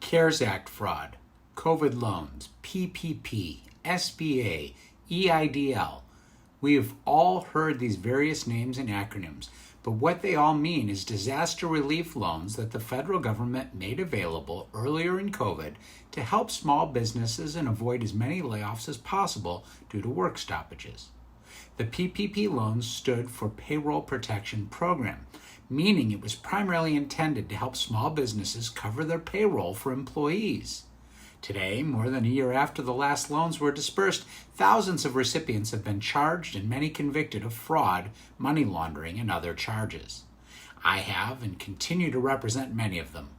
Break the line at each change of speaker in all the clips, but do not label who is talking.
CARES Act fraud, COVID loans, PPP, SBA, EIDL. We have all heard these various names and acronyms, but what they all mean is disaster relief loans that the federal government made available earlier in COVID to help small businesses and avoid as many layoffs as possible due to work stoppages. The PPP loans stood for Payroll Protection Program, meaning it was primarily intended to help small businesses cover their payroll for employees. Today, more than a year after the last loans were dispersed, thousands of recipients have been charged and many convicted of fraud, money laundering, and other charges. I have and continue to represent many of them.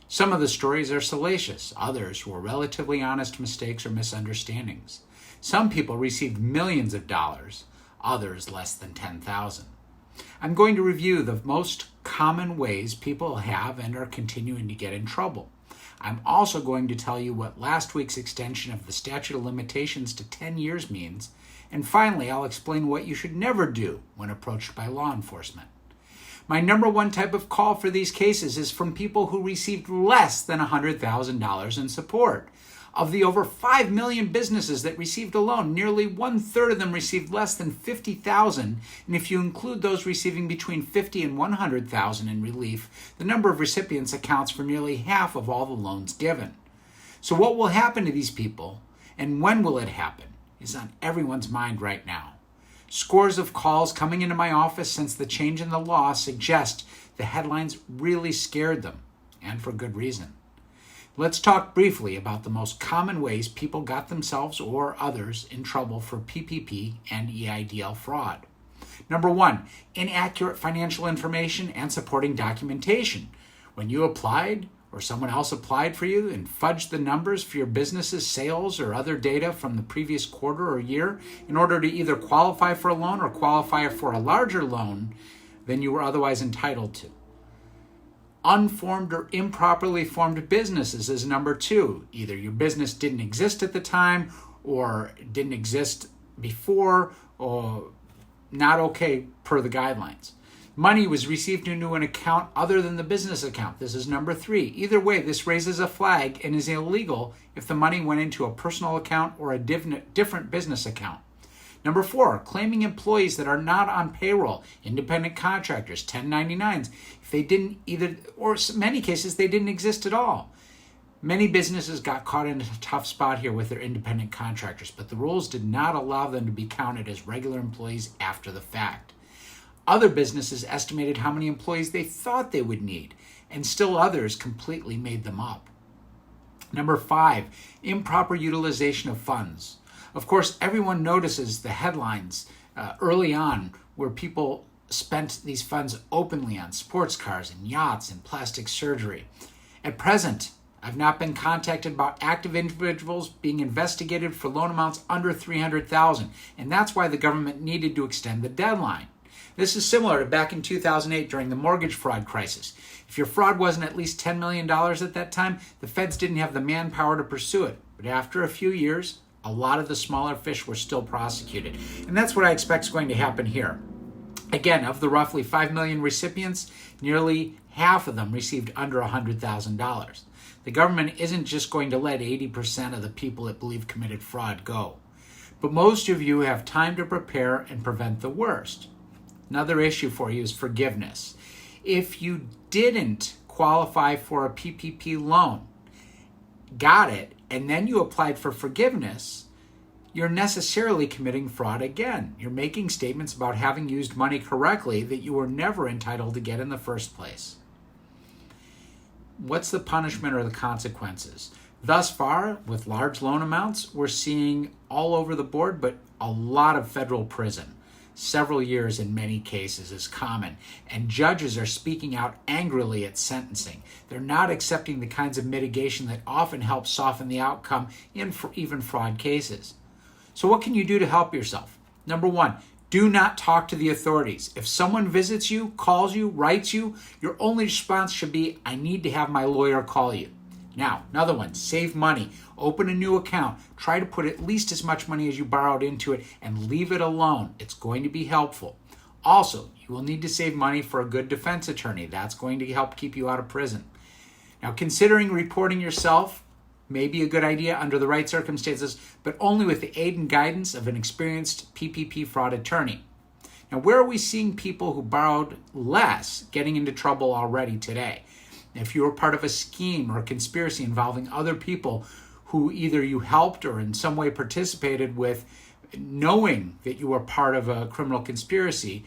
Some of the stories are salacious, others were relatively honest mistakes or misunderstandings. Some people received millions of dollars, others less than 10,000. I'm going to review the most common ways people have and are continuing to get in trouble. I'm also going to tell you what last week's extension of the statute of limitations to 10 years means, and finally I'll explain what you should never do when approached by law enforcement. My number one type of call for these cases is from people who received less than $100,000 in support. Of the over 5 million businesses that received a loan, nearly 1/3 of them received less than $50,000, and if you include those receiving between $50,000 and $100,000 in relief, the number of recipients accounts for nearly half of all the loans given. So what will happen to these people, and when will it happen, is on everyone's mind right now. Scores of calls coming into my office since the change in the law suggest the headlines really scared them, and for good reason. Let's talk briefly about the most common ways people got themselves or others in trouble for PPP and EIDL fraud. Number one, inaccurate financial information and supporting documentation. When you applied or someone else applied for you and fudged the numbers for your business's sales or other data from the previous quarter or year in order to either qualify for a loan or qualify for a larger loan than you were otherwise entitled to. Unformed or improperly formed businesses is number two. Either your business didn't exist at the time or didn't exist before or not okay per the guidelines. Money was received into an account other than the business account. This is number three. Either way, this raises a flag and is illegal if the money went into a personal account or a different business account. Number four, claiming employees that are not on payroll, independent contractors, 1099s, if they didn't either, or in many cases, they didn't exist at all. Many businesses got caught in a tough spot here with their independent contractors, but the rules did not allow them to be counted as regular employees after the fact. Other businesses estimated how many employees they thought they would need, and still others completely made them up. Number five, improper utilization of funds. Of course, everyone notices the headlines early on where people spent these funds openly on sports cars and yachts and plastic surgery. At present, I've not been contacted about active individuals being investigated for loan amounts under $300,000, and that's why the government needed to extend the deadline. This is similar to back in 2008 during the mortgage fraud crisis. If your fraud wasn't at least $10 million at that time, the feds didn't have the manpower to pursue it. But after a few years, a lot of the smaller fish were still prosecuted. And that's what I expect is going to happen here. Again, of the roughly 5 million recipients, nearly half of them received under $100,000. The government isn't just going to let 80% of the people it believe committed fraud go. But most of you have time to prepare and prevent the worst. Another issue for you is forgiveness. If you didn't qualify for a PPP loan, got it, and then you applied for forgiveness, you're necessarily committing fraud again. You're making statements about having used money correctly that you were never entitled to get in the first place. What's the punishment or the consequences? Thus far, with large loan amounts, we're seeing all over the board, but a lot of federal prison. Several years in many cases is common, and judges are speaking out angrily at sentencing. They're not accepting the kinds of mitigation that often help soften the outcome in even fraud cases. So what can you do to help yourself? Number one, do not talk to the authorities. If someone visits you, calls you, writes you, your only response should be, I need to have my lawyer call you. Now, another one, save money. Open a new account. Try to put at least as much money as you borrowed into it and leave it alone. It's going to be helpful. Also, you will need to save money for a good defense attorney. That's going to help keep you out of prison. Now, considering reporting yourself may be a good idea under the right circumstances, but only with the aid and guidance of an experienced PPP fraud attorney. Now, where are we seeing people who borrowed less getting into trouble already today? If you were part of a scheme or a conspiracy involving other people who either you helped or in some way participated with, knowing that you were part of a criminal conspiracy,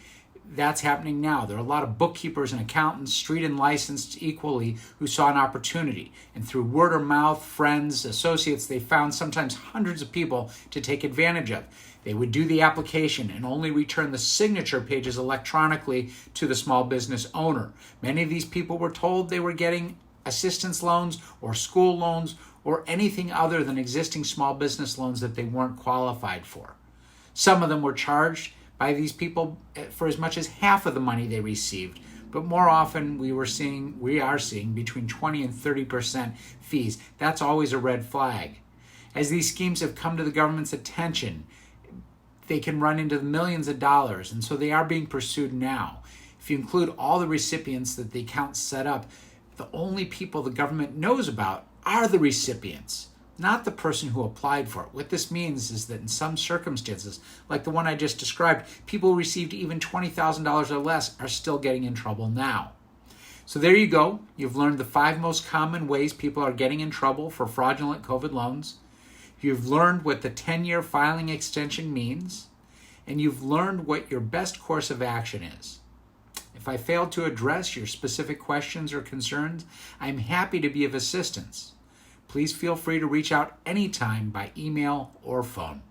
that's happening now. There are a lot of bookkeepers and accountants, street and licensed equally, who saw an opportunity. And through word of mouth, friends, associates, they found sometimes hundreds of people to take advantage of. They would do the application and only return the signature pages electronically to the small business owner. Many of these people were told they were getting assistance loans or school loans or anything other than existing small business loans that they weren't qualified for. Some of them were charged by these people for as much as half of the money they received, but more often we are seeing between 20 and 30% fees. That's always a red flag. As these schemes have come to the government's attention, they can run into the millions of dollars, and so they are being pursued now. If you include all the recipients that the account set up, the only people the government knows about are the recipients, not the person who applied for it. What this means is that in some circumstances, like the one I just described, people who received even $20,000 or less are still getting in trouble now. So there you go. You've learned the 5 most common ways people are getting in trouble for fraudulent COVID loans. You've learned what the 10-year filing extension means, and you've learned what your best course of action is. If I failed to address your specific questions or concerns, I'm happy to be of assistance. Please feel free to reach out anytime by email or phone.